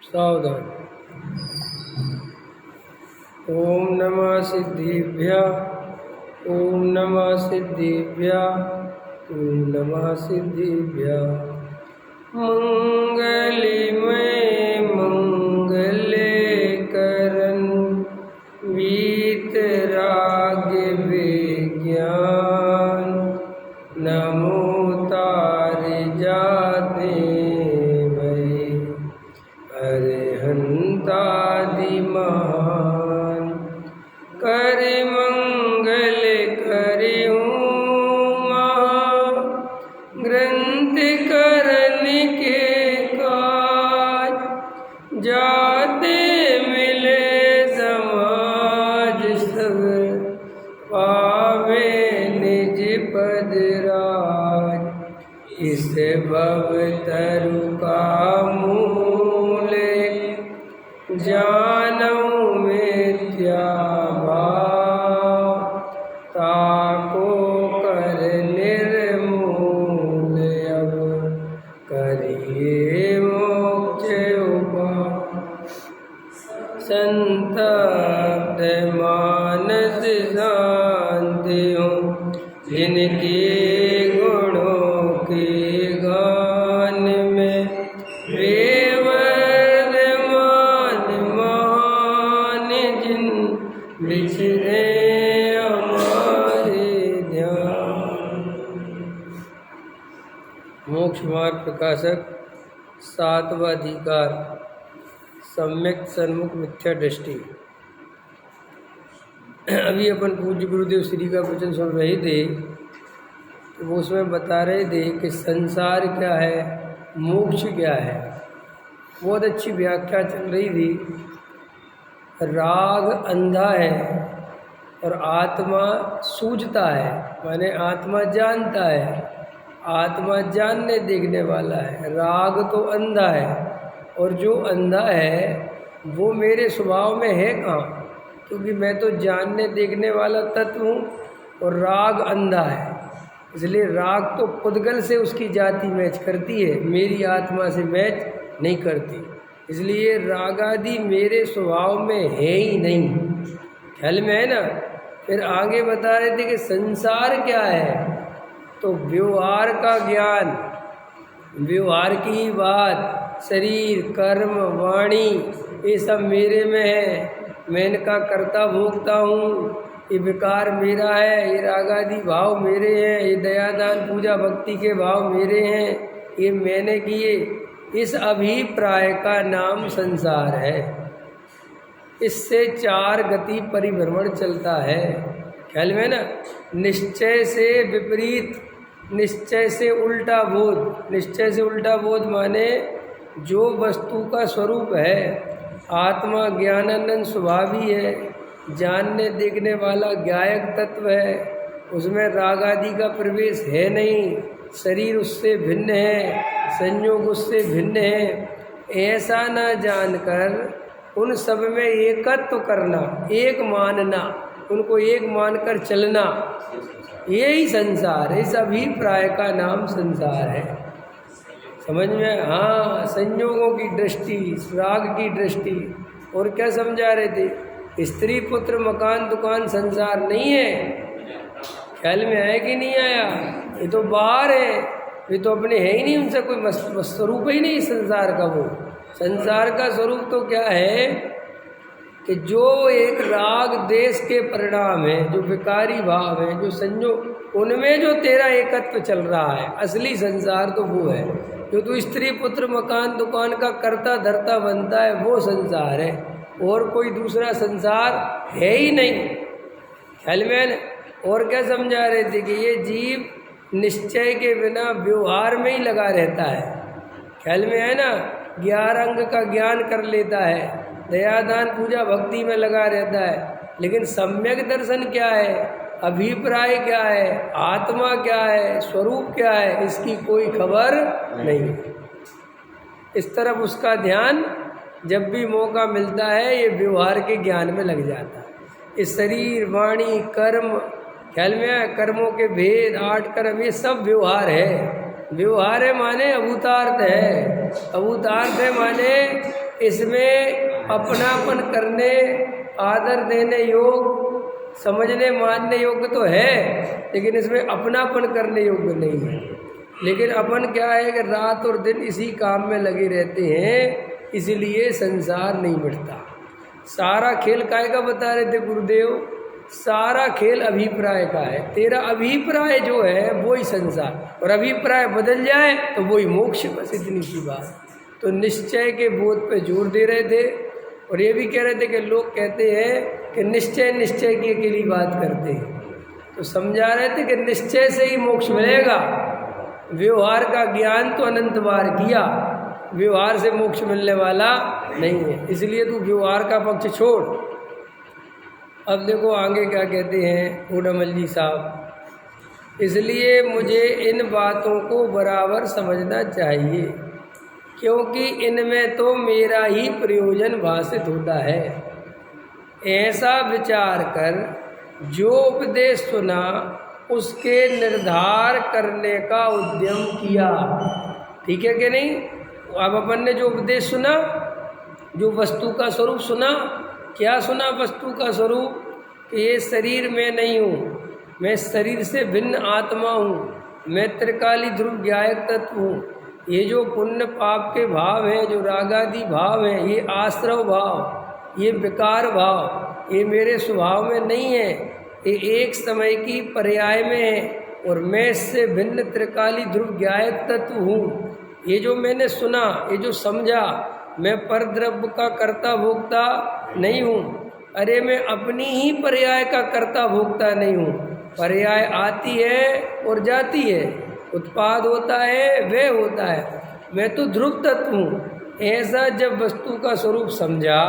सावधान। ओम नमः सिद्धिभ्यः। ओम नमः सिद्धिभ्यः। ओम नमः सिद्धिभ्यः। मंगलमय मंगले करन वीतराग विज्ञान नमो तार जाते भय अरहंतादि महान कर मंगल करियूं ग्रंथ करन के काज जाते मिले समाज सब पावे निज पद राज इस भव तरु का मूल जानऊं मिथ्या भाव ताको कर निर्मूल अब करिए मोक्ष उपाय संतप्त मानस शांति हो जिनके गुणों के गान में वेवर्धमान मान जिन बिछड़े हमारे ध्यान। मोक्ष मार्ग प्रकाशक सातवां अधिकार सम्यक सन्मुख मिथ्या दृष्टि। अभी अपन पूज्य गुरुदेव श्री का वचन सुन रहे थे तो वो उसमें बता रहे थे कि संसार क्या है, मोक्ष क्या है। बहुत अच्छी व्याख्या चल रही थी। राग अंधा है और आत्मा सूझता है, माने आत्मा जानता है, आत्मा जानने देखने वाला है। राग तो अंधा है और जो अंधा है वो मेरे स्वभाव में है कहाँ, क्योंकि मैं तो जानने देखने वाला तत्व हूँ और राग अंधा है। इसलिए राग तो पुद्गल से उसकी जाति मैच करती है, मेरी आत्मा से मैच नहीं करती। इसलिए राग आदि मेरे स्वभाव में है ही नहीं। ख्याल में है ना। फिर आगे बता रहे थे कि संसार क्या है, तो व्यवहार का ज्ञान, व्यवहार की बात, शरीर कर्म वाणी ये सब मेरे में है, मैं इनका कर्ता भोगता हूँ, ये विकार मेरा है, ये रागादि भाव मेरे हैं, ये दयादान पूजा भक्ति के भाव मेरे हैं, ये मैंने किए। इस अभिप्राय का नाम संसार है। इससे चार गति परिभ्रमण चलता है। ख्याल में ना। निश्चय से विपरीत, निश्चय से उल्टा बोध। निश्चय से उल्टा बोध माने जो वस्तु का स्वरूप है, आत्मा ज्ञानानंद स्वभावी है, जानने देखने वाला ज्ञायक तत्व है, उसमें राग आदि का प्रवेश है नहीं, शरीर उससे भिन्न है, संयोग उससे भिन्न है। ऐसा न जानकर उन सब में एकत्व करना, एक मानना, उनको एक मानकर चलना, यही संसार है। इस अभिप्राय का नाम संसार है। समझ में? हाँ, संयोगों की दृष्टि, राग की दृष्टि। और क्या समझा रहे थे? स्त्री पुत्र मकान दुकान संसार नहीं है। ख्याल में आया कि नहीं आया? ये तो बाहर है, ये तो अपने है ही नहीं, उनसे कोई स्वरूप ही नहीं संसार का। वो संसार का स्वरूप तो क्या है कि जो एक राग देश के परिणाम है, जो विकारी भाव है, जो संयोग, उनमें जो तेरा एकत्व चल रहा है, असली संसार तो वो है। जो तू स्त्री पुत्र मकान दुकान का कर्ता धर्ता बनता है, वो संसार है, और कोई दूसरा संसार है ही नहीं। ख्याल में? और क्या समझा रहे थे कि ये जीव निश्चय के बिना व्यवहार में ही लगा रहता है। ख्याल में है ना। 11 अंग का ज्ञान कर लेता है, दयादान पूजा भक्ति में लगा रहता है, लेकिन सम्यक दर्शन क्या है, अभिप्राय क्या है, आत्मा क्या है, स्वरूप क्या है, इसकी कोई खबर नहीं। इस तरफ उसका ध्यान जब भी मौका मिलता है ये व्यवहार के ज्ञान में लग जाता है। इस शरीर वाणी कर्म, ख्याल में है, कर्मों के भेद 8 कर्म, ये सब व्यवहार है। व्यवहार है माने अभूतार्थ है। अभूतार्थ है माने इसमें अपनापन करने, आदर देने योग्य, समझने मानने योग्य तो है, लेकिन इसमें अपनापन करने योग्य नहीं है। लेकिन अपन क्या है कि रात और दिन इसी काम में लगे रहते हैं, इसलिए संसार नहीं मिटता। सारा खेल काय का बता रहे थे गुरुदेव? सारा खेल अभिप्राय का है। तेरा अभिप्राय जो है वो ही संसार, और अभिप्राय बदल जाए तो वही मोक्ष। बस इतनी सी बात। तो निश्चय के बोध पे जोर दे रहे थे, और ये भी कह रहे थे कि लोग कहते हैं कि निश्चय निश्चय की अकेली बात करते हैं, तो समझा रहे थे कि निश्चय से ही मोक्ष मिलेगा। व्यवहार का ज्ञान तो अनंत बार किया, व्यवहार से मोक्ष मिलने वाला नहीं है, इसलिए तू व्यवहार का पक्ष छोड़। अब देखो आगे क्या कहते हैं टोडामल जी साहब। इसलिए मुझे इन बातों को बराबर समझना चाहिए, क्योंकि इनमें तो मेरा ही प्रयोजन भाषित होता है। ऐसा विचार कर जो उपदेश सुना उसके निर्धार करने का उद्यम किया। ठीक है कि नहीं? अब अपन ने जो उपदेश सुना, जो वस्तु का स्वरूप सुना, क्या सुना वस्तु का स्वरूप? कि ये शरीर में नहीं हूँ, मैं शरीर से भिन्न आत्मा हूँ, मैं त्रिकाली ध्रुव ज्ञायक तत्व हूँ। ये जो पुण्य पाप के भाव हैं, जो रागादि भाव हैं, ये आश्रव भाव, ये विकार भाव, ये मेरे स्वभाव में नहीं है, ये एक समय की पर्याय में है, और मैं इससे भिन्न त्रिकाली ध्रुव ज्ञायक तत्व हूँ। ये जो मैंने सुना, ये जो समझा, मैं परद्रव्य का कर्ता भोक्ता नहीं हूँ। अरे मैं अपनी ही पर्याय का कर्ता भोक्ता नहीं हूँ। पर्याय आती है और जाती है, उत्पाद होता है, वह होता है, मैं तो ध्रुव तत्व हूँ। ऐसा जब वस्तु का स्वरूप समझा,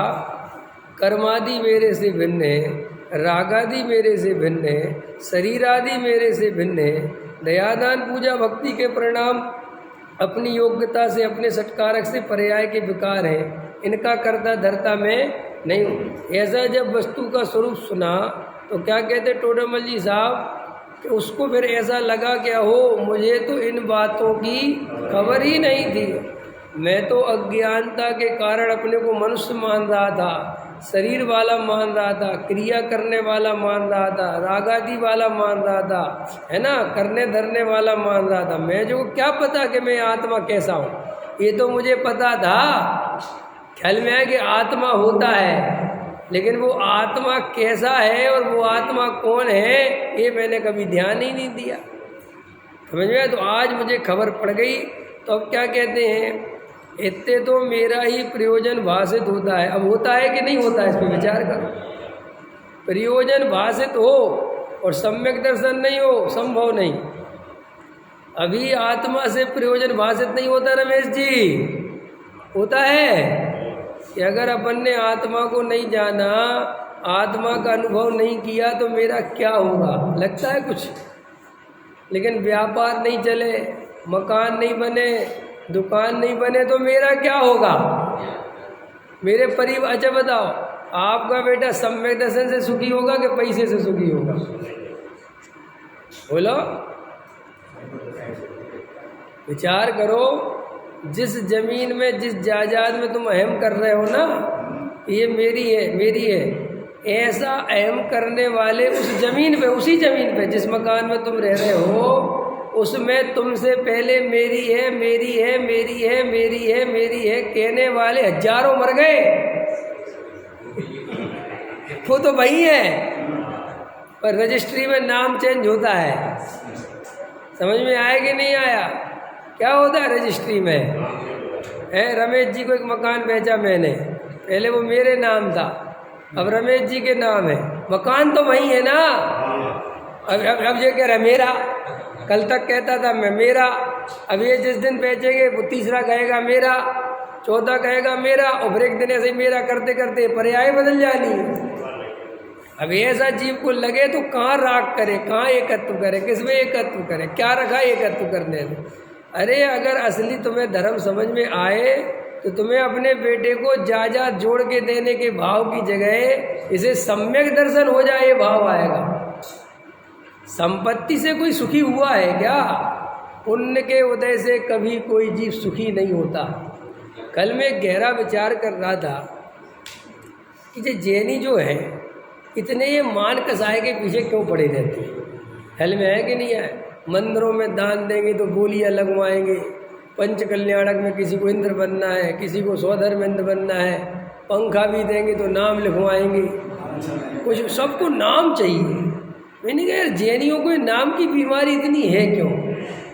कर्मादि मेरे से भिन्न है, रागादि मेरे से भिन्न है, शरीर आदि मेरे से भिन्न है, दयादान पूजा भक्ति के परिणाम अपनी योग्यता से, अपने सत्कारक से पर्याय के विकार हैं, इनका कर्ता धर्ता मैं नहीं हूँ। ऐसा जब वस्तु का स्वरूप सुना तो क्या कहते टोडामल जी साहब कि उसको फिर ऐसा लगा क्या हो, मुझे तो इन बातों की खबर ही नहीं थी। मैं तो अज्ञानता के कारण अपने को मनुष्य मान रहा था, शरीर वाला मान रहा था, क्रिया करने वाला मान रहा था, रागादि वाला मान रहा था, है ना, करने धरने वाला मान रहा था। मैं जो क्या पता कि मैं आत्मा कैसा हूँ? ये तो मुझे पता था, ख्याल में है कि आत्मा होता है, लेकिन वो आत्मा कैसा है और वो आत्मा कौन है, ये मैंने कभी ध्यान ही नहीं दिया। समझ में? तो आज मुझे खबर पड़ गई। तो अब क्या कहते हैं, इतने तो मेरा ही प्रयोजन भाषित होता है। अब होता है कि नहीं होता है, इस पर विचार करो। प्रयोजन भाषित हो और सम्यक दर्शन नहीं हो, संभव नहीं। अभी आत्मा से प्रयोजन भाषित नहीं होता रमेश जी, होता है कि अगर अपन ने आत्मा को नहीं जाना, आत्मा का अनुभव नहीं किया तो मेरा क्या होगा? लगता है कुछ। लेकिन व्यापार नहीं चले, मकान नहीं बने, दुकान नहीं बने तो मेरा क्या होगा? मेरे परिवार, अच्छा बताओ, आपका बेटा सम्यक दर्शन से सुखी होगा कि पैसे से सुखी होगा? बोलो, विचार करो। जिस जमीन में, जिस जायदाद में तुम अहम कर रहे हो ना, ये मेरी है, मेरी है, ऐसा अहम करने वाले उस जमीन पे, उसी जमीन पे, जिस मकान में तुम रह रहे हो, उसमें तुमसे पहले मेरी है, मेरी है, मेरी है, मेरी है, मेरी है कहने वाले हजारों मर गए। वो तो वही है, पर रजिस्ट्री में नाम चेंज होता है। समझ में आया कि नहीं आया? क्या होता है रजिस्ट्री में? है, रमेश जी को एक मकान बेचा मैंने, पहले वो मेरे नाम था, अब रमेश जी के नाम है। मकान तो वही है ना। अब ये कह रहा है मेरा, कल तक कहता था मैं मेरा, अब ये जिस दिन बेचेंगे वो तीसरा कहेगा मेरा, चौथा कहेगा मेरा, और फिर एक दिन ऐसे ही मेरा करते करते पर्याय बदल जानी। अब ऐसा जीव को लगे तो कहाँ राग करे, कहाँ एकत्व करे, किसमें एकत्व करे, क्या रखा एकत्व करने में? अरे अगर असली तुम्हें धर्म समझ में आए तो तुम्हें अपने बेटे को जायदाद जोड़ के देने के भाव की जगह इसे सम्यक दर्शन हो जाए, ये भाव आएगा। संपत्ति से कोई सुखी हुआ है क्या? पुण्य के उदय से कभी कोई जीव सुखी नहीं होता। कल मैं गहरा विचार कर रहा था कि ये जैनी जो है इतने ये मान कसाए के पीछे क्यों पड़े रहते हैं। हल में है कि नहीं है? मंदिरों में दान देंगे तो बोलियाँ लगवाएंगे, पंच कल्याणक में किसी को इंद्र बनना है, किसी को स्वधर्मेंद्र बनना है, पंखा भी देंगे तो नाम लिखवाएंगे, कुछ सबको नाम चाहिए। मैंने कहा यार जैनियों को नाम की बीमारी इतनी है क्यों?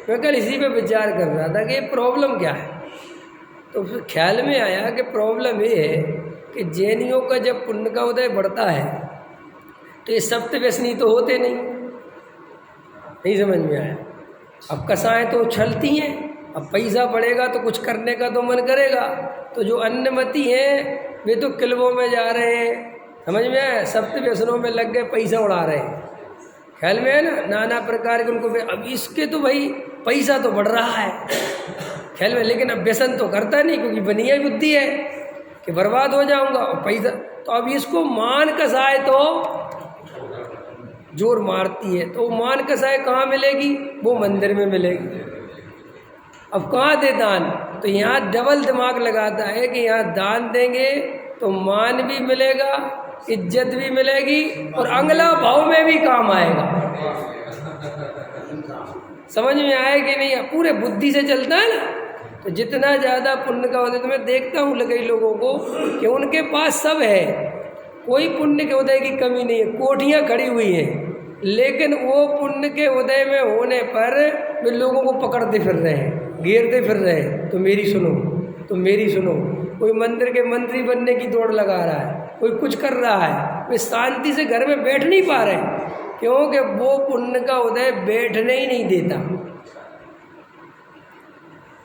मैं कल इसी पे विचार कर रहा था कि ये प्रॉब्लम क्या है। तो फिर ख्याल में आया कि प्रॉब्लम ये है कि जैनियों का जब पुण्य का उदय बढ़ता है तो ये सप्त व्यसनी तो होते नहीं समझ में आया। अब कसाएं तो उछलती हैं, अब पैसा बढ़ेगा तो कुछ करने का तो मन करेगा। तो जो अन्नमति हैं वे तो क्लबों में जा रहे हैं, समझ में आया, सप्त व्यसनों में लग गए, पैसा उड़ा रहे हैं। ख्याल में है ना, नाना प्रकार के उनको। अब इसके तो भाई पैसा तो बढ़ रहा है ख्याल में, लेकिन अब व्यसन तो करता नहीं क्योंकि बनिया बुद्धि है कि बर्बाद हो जाऊंगा और पैसा। तो अब इसको मान कसाए तो जोर मारती है, तो मान कसाए कहाँ मिलेगी? वो मंदिर में मिलेगी। अब कहाँ दे दान? तो यहाँ डबल दिमाग लगाता है कि यहाँ दान देंगे तो मान भी मिलेगा, इज्जत भी मिलेगी और अगला भाव में भी काम आएगा। समझ में आए कि नहीं? पूरे बुद्धि से चलता है ना। तो जितना ज़्यादा पुण्य का उदय, तो मैं देखता हूँ कई लोगों को कि उनके पास सब है, कोई पुण्य के उदय की कमी नहीं है, कोठियाँ खड़ी हुई हैं, लेकिन वो पुण्य के उदय में होने पर वे लोगों को पकड़ते फिर रहे हैं, घेरते फिर रहे हैं। तो मेरी सुनो, तो मेरी सुनो। कोई मंदिर के मंत्री बनने की दौड़ लगा रहा है, कोई कुछ कर रहा है, वे शांति से घर में बैठ नहीं पा रहे क्योंकि वो पुण्य का उदय बैठने ही नहीं देता।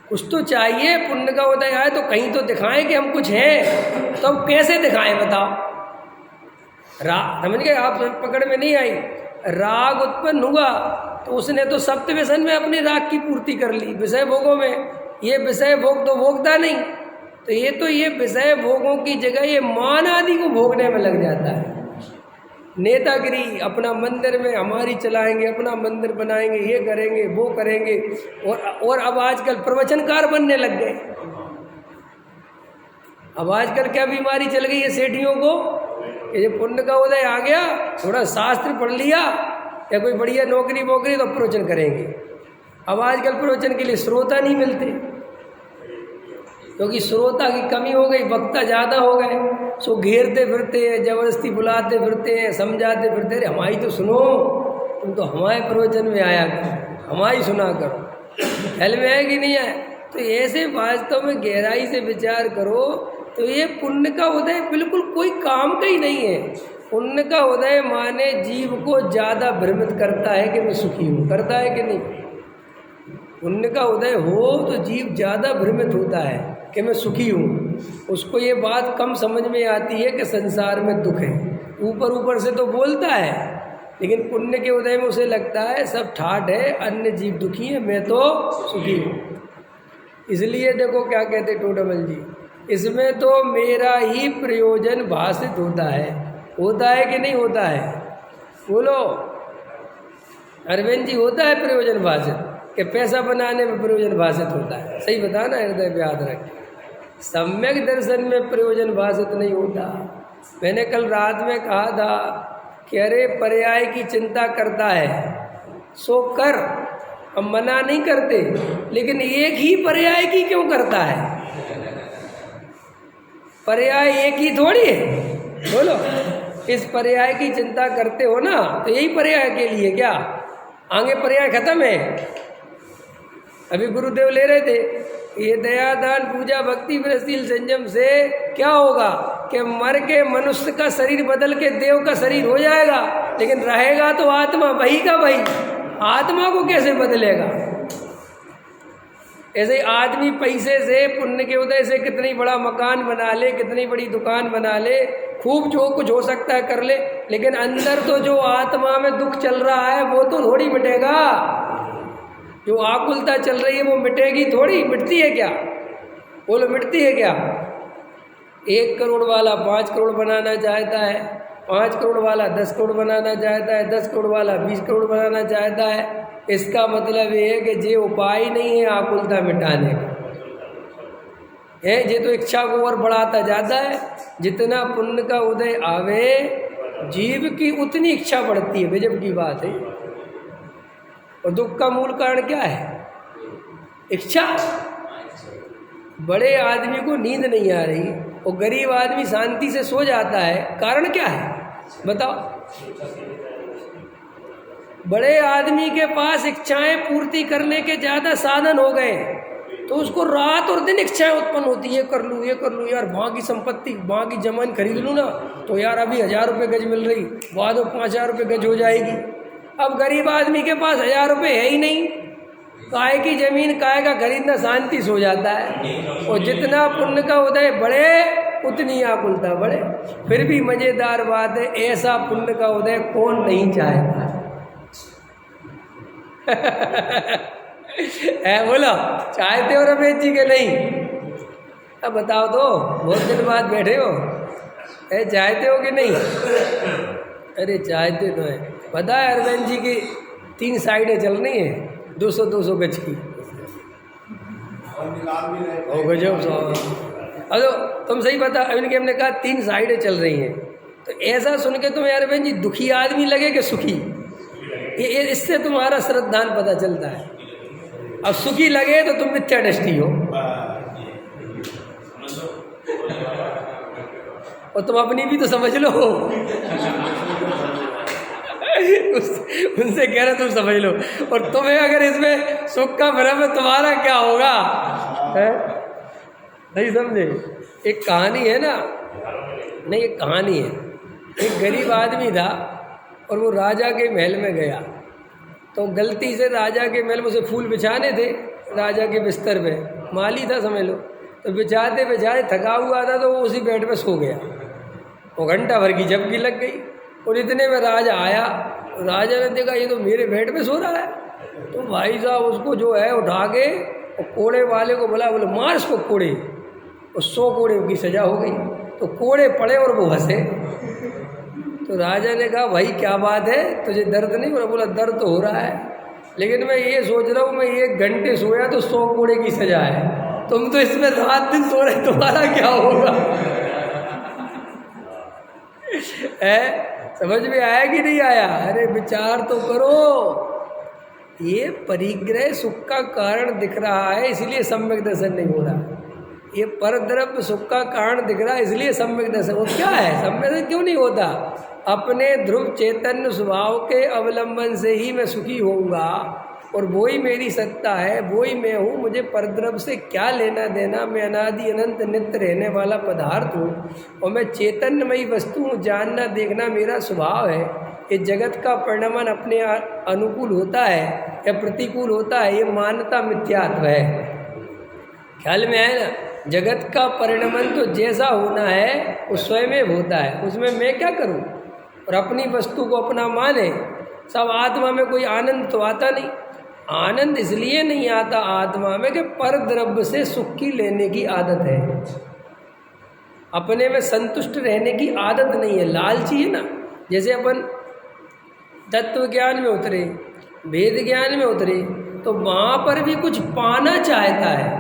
कुछ तो चाहिए, पुण्य का उदय आए तो कहीं तो दिखाएं कि हम कुछ हैं। तो अब कैसे दिखाएं बताओ? समझ गए आप? पकड़ में नहीं आई। राग उत्पन्न हुआ तो उसने तो सप्त व्यसन में अपने राग की पूर्ति कर ली, विषय भोगों में। ये विषय भोग तो भोगता नहीं, तो ये विषय भोगों की जगह ये मान आदि को भोगने में लग जाता है। नेतागिरी, अपना मंदिर में हमारी चलाएंगे, अपना मंदिर बनाएंगे, ये करेंगे, वो करेंगे। और अब आजकल प्रवचनकार बनने लग गए। अब आजकल क्या बीमारी चल गई है सेठियों को? ये पुण्य का उदय आ गया, थोड़ा शास्त्र पढ़ लिया या कोई बढ़िया नौकरी वोकरी तो प्रवचन करेंगे। अब आजकल प्रवचन के लिए श्रोता नहीं मिलते क्योंकि श्रोता की कमी हो गई, वक्ता ज़्यादा हो गए। सो घेरते फिरते हैं, जबरदस्ती बुलाते फिरते हैं, समझाते फिरते। अरे हमारी तो सुनो, तुम तो हमारे प्रवचन में आया करो, हमारी सुना करो। हेल में है कि नहीं है? तो ऐसे वास्तव में गहराई से विचार करो तो ये पुण्य का उदय बिल्कुल कोई काम का ही नहीं है। पुण्य का उदय माने जीव को ज़्यादा भ्रमित करता है कि मैं सुखी हूँ, करता है कि नहीं? पुण्य का उदय हो तो जीव ज़्यादा भ्रमित होता है कि मैं सुखी हूँ। उसको ये बात कम समझ में आती है कि संसार में दुख है। ऊपर ऊपर से तो बोलता है, लेकिन पुण्य के उदय में उसे लगता है सब ठाठ है, अन्य जीव दुखी है, मैं तो सुखी हूँ। इसलिए देखो क्या कहते टोडरमल जी, इसमें तो मेरा ही प्रयोजन भाषित होता है कि नहीं होता है? बोलो अरविंद जी, होता है प्रयोजन भाषित कि पैसा बनाने में प्रयोजन भाषित होता है? सही बता ना, हृदय पे याद रख। सम्यक दर्शन में प्रयोजन भाषित नहीं होता। मैंने कल रात में कहा था कि अरे पर्याय की चिंता करता है सो कर, हम मना नहीं करते, लेकिन एक ही पर्याय की क्यों करता है? पर्याय एक ही थोड़ी है। बोलो, इस पर्याय की चिंता करते हो ना, तो यही पर्याय के लिए क्या आगे पर्याय खत्म है? अभी गुरुदेव ले रहे थे, ये दया दान पूजा भक्ति व्रतशील संयम से क्या होगा कि मर के मनुष्य का शरीर बदल के देव का शरीर हो जाएगा, लेकिन रहेगा तो आत्मा वही का वही। आत्मा को कैसे बदलेगा? ऐसे ही आदमी पैसे से, पुण्य के उदय से कितनी बड़ा मकान बना ले, कितनी बड़ी दुकान बना ले, खूब जो कुछ हो सकता है कर ले, लेकिन अंदर तो जो आत्मा में दुख चल रहा है वो तो थोड़ी मिटेगा। जो आकुलता चल रही है वो मिटेगी थोड़ी? मिटती है क्या? बोलो, मिटती है क्या? 1 करोड़ वाला 5 करोड़ बनाना चाहता है, 5 करोड़ वाला 10 करोड़ बनाना चाहता है, 10 करोड़ वाला 20 करोड़ बनाना चाहता है। इसका मतलब ये है कि ये उपाय नहीं है आकुलता मिटाने का। है। ये तो इच्छा को और बढ़ाता जाता है। जितना पुण्य का उदय आवे जीव की उतनी इच्छा बढ़ती है। गजब की बात है। और दुख का मूल कारण क्या है? इच्छा। बड़े आदमी को नींद नहीं आ रही और गरीब आदमी शांति से सो जाता है, कारण क्या है बताओ? बड़े आदमी के पास इच्छाएं पूर्ति करने के ज़्यादा साधन हो गए तो उसको रात और दिन इच्छाएं उत्पन्न होती है, ये कर लूँ यार, वहाँ की संपत्ति, वहाँ की जमीन खरीद लूँ ना तो यार अभी 1000 रुपये गज मिल रही, बाद में 5000 रुपये गज हो जाएगी। अब गरीब आदमी के पास 1000 रुपये है ही नहीं, काय की जमीन काय का खरीदना, शांति सो जाता है। और जितना पुण्य का उदय बढ़े उतनी आकुलता बढ़े। फिर भी मज़ेदार बात है, ऐसा पुण्य का उदय कौन नहीं चाहता है बोलो, चाहते हो रमेश जी के नहीं? अब बताओ तो, बहुत दिन बाद बैठे हो, चाहते हो कि नहीं? अरे चाहते तो है। पता है अरविंद जी की 3 साइडें चल रही हैं 200-200 गज की। ओ गजब। अरे तुम सही बता, इनके हमने कहा 3 साइडें चल रही हैं, तो ऐसा सुन के तुम्हें अरविंद जी दुखी आदमी लगे कि सुखी? ये इससे तुम्हारा श्रद्धान पता चलता है। अब सुखी लगे तो तुम मिथ्या दृष्टि हो, और तुम अपनी भी तो समझ लो। उनसे कह रहे तुम समझ लो, और तुम्हें अगर इसमें सुख का भ्रम है तुम्हारा क्या होगा है? नहीं समझे? एक कहानी है ना, नहीं एक कहानी है। एक गरीब आदमी था और वो राजा के महल में गया, तो गलती से राजा के महल में उसे फूल बिछाने थे, राजा के बिस्तर पे माली था समझ लो, तो बिछाते बिछाते थका हुआ था तो वो उसी बेड पे सो गया। वो घंटा भर की झपकी लग गई और इतने में राजा आया। राजा ने देखा ये तो मेरे बेड पे सो रहा है, तो भाई साहब उसको जो है उठा के और कोड़े वाले को बोला, बोले मार इसको कोड़े, और 100 कोड़े की सजा हो गई। तो कोड़े पड़े और वो हंसे। तो राजा ने कहा भाई क्या बात है, तुझे दर्द नहीं? बोला दर्द तो हो रहा है, लेकिन मैं ये सोच रहा हूँ मैं 1 घंटे सोया तो 100 कोड़े की सजा है, तुम तो इसमें रात दिन सो रहे, तुम्हारा क्या होगा? समझ में आया कि नहीं आया? अरे विचार तो करो। ये परिग्रह सुख का कारण दिख रहा है इसलिए सम्यक दर्शन नहीं हो रहा। ये परद्रव्य सुख का कारण दिख रहा है इसलिए सम्यक दर्शन। वो क्या है? सम्यक दर्शन क्यों नहीं होता? अपने ध्रुव चैतन्य स्वभाव के अवलंबन से ही मैं सुखी होऊंगा, और वो ही मेरी सत्ता है, वो ही मैं हूँ। मुझे परद्रव्य से क्या लेना देना? मैं अनादि अनंत नित्य रहने वाला पदार्थ हूँ और मैं चैतन्यमयी वस्तु हूँ। जानना देखना मेरा स्वभाव है। ये जगत का परिणमन अपने अनुकूल होता है या प्रतिकूल होता है, ये मान्यता मिथ्यात्व है। ख्याल में है ना? जगत का परिणमन तो जैसा होना है वो स्वयं होता है, उसमें मैं क्या करूँ? और अपनी वस्तु को अपना माने। सब आत्मा में कोई आनंद तो आता नहीं। आनंद इसलिए नहीं आता आत्मा में कि पर द्रव्य से सुख की लेने की आदत है, अपने में संतुष्ट रहने की आदत नहीं है, लालची है ना। जैसे अपन तत्व ज्ञान में उतरे, वेद ज्ञान में उतरे, तो वहाँ पर भी कुछ पाना चाहता है।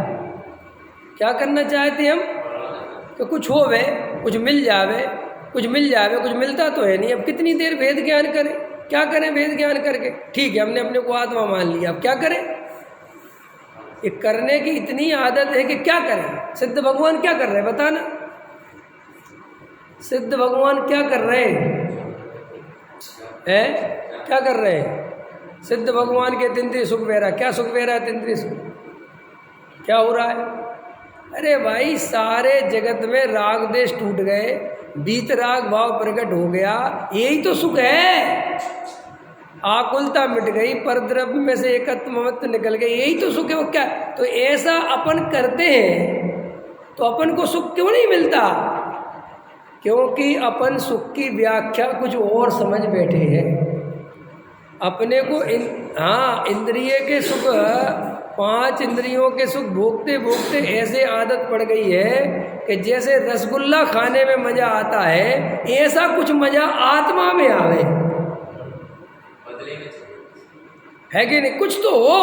क्या करना चाहते हम? तो कुछ होवे, कुछ मिल जावे, कुछ मिल जावे, कुछ मिलता तो है नहीं। अब कितनी देर वेद ज्ञान करें? क्या करें वेद ज्ञान करके? ठीक है, हमने अपने को आत्मा मान लिया, अब क्या करें? ये करने की इतनी आदत है कि क्या करें? सिद्ध भगवान क्या कर रहे हैं बताना? सिद्ध भगवान क्या कर रहे हैं? क्या कर रहे हैं? सिद्ध भगवान के तिंद्रिय सुख बह रहा। क्या सुख बह रहा है? तिंद्रिय सुख। क्या हो रहा है? अरे भाई सारे जगत में राग देश टूट गए, बीतराग भाव प्रकट हो गया, यही तो सुख है। आकुलता मिट गई, परद्रव्य में से एकत्वमत्व निकल गई, यही तो सुख है। वो क्या? तो ऐसा अपन करते हैं तो अपन को सुख क्यों नहीं मिलता? क्योंकि अपन सुख की व्याख्या कुछ और समझ बैठे हैं। अपने को इंद्रिय के सुख, 5 इंद्रियों के सुख भोगते भोगते ऐसे आदत पड़ गई है कि जैसे रसगुल्ला खाने में मजा आता है, ऐसा कुछ मजा आत्मा में आवे, है कि नहीं? कुछ तो हो।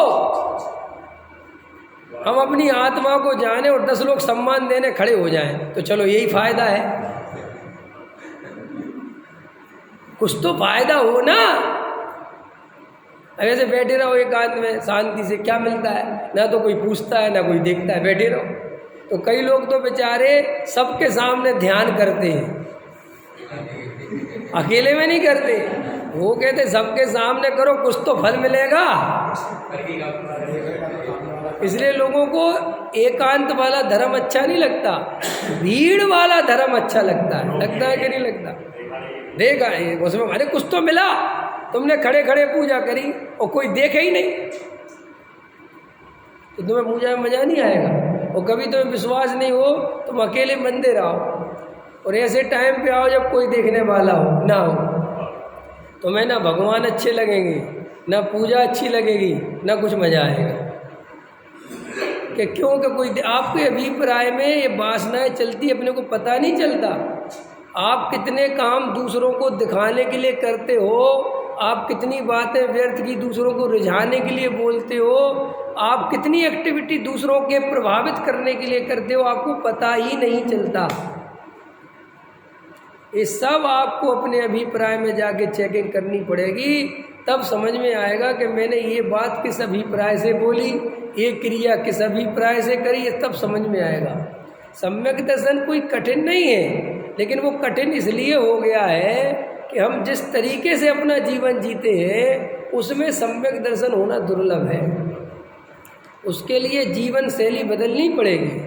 हम अपनी आत्मा को जाने और 10 लोग सम्मान देने खड़े हो जाएं, तो चलो यही फायदा है। कुछ तो फायदा हो ना। ऐसे बैठे रहो एकांत में शांति से, क्या मिलता है? ना तो कोई पूछता है ना कोई देखता है, बैठे रहो। तो कई लोग तो बेचारे सबके सामने ध्यान करते हैं, अकेले में नहीं करते। वो कहते सबके सामने करो, कुछ तो फल मिलेगा। इसलिए लोगों को एकांत वाला धर्म अच्छा नहीं लगता, भीड़ वाला धर्म अच्छा लगता है कि नहीं लगता? देखा उसमें, अरे कुछ तो मिला, तुमने खड़े खड़े पूजा करी और कोई देखे ही नहीं, तो तुम्हें पूजा में मजा नहीं आएगा। और कभी तुम्हें विश्वास नहीं हो, तुम अकेले मंदिर आओ और ऐसे टाइम पे आओ जब कोई देखने वाला हो ना हो, तुम्हें ना भगवान अच्छे लगेंगे, ना पूजा अच्छी लगेगी, ना कुछ मजा आएगा। कि क्यों? कि कोई आपके अभिप्राय में ये वासनाएं चलती, अपने को पता नहीं चलता। आप कितने काम दूसरों को दिखाने के लिए करते हो, आप कितनी बातें व्यर्थ की दूसरों को रिझाने के लिए बोलते हो, आप कितनी एक्टिविटी दूसरों के प्रभावित करने के लिए करते हो, आपको पता ही नहीं चलता। ये सब आपको अपने अभिप्राय में जाके चेकिंग करनी पड़ेगी, तब समझ में आएगा कि मैंने ये बात किस अभिप्राय से बोली, ये क्रिया किस अभिप्राय से करी, ये तब समझ में आएगा। सम्यक दर्शन कोई कठिन नहीं है, लेकिन वो कठिन इसलिए हो गया है कि हम जिस तरीके से अपना जीवन जीते हैं उसमें सम्यक दर्शन होना दुर्लभ है। उसके लिए जीवन शैली बदलनी पड़ेगी,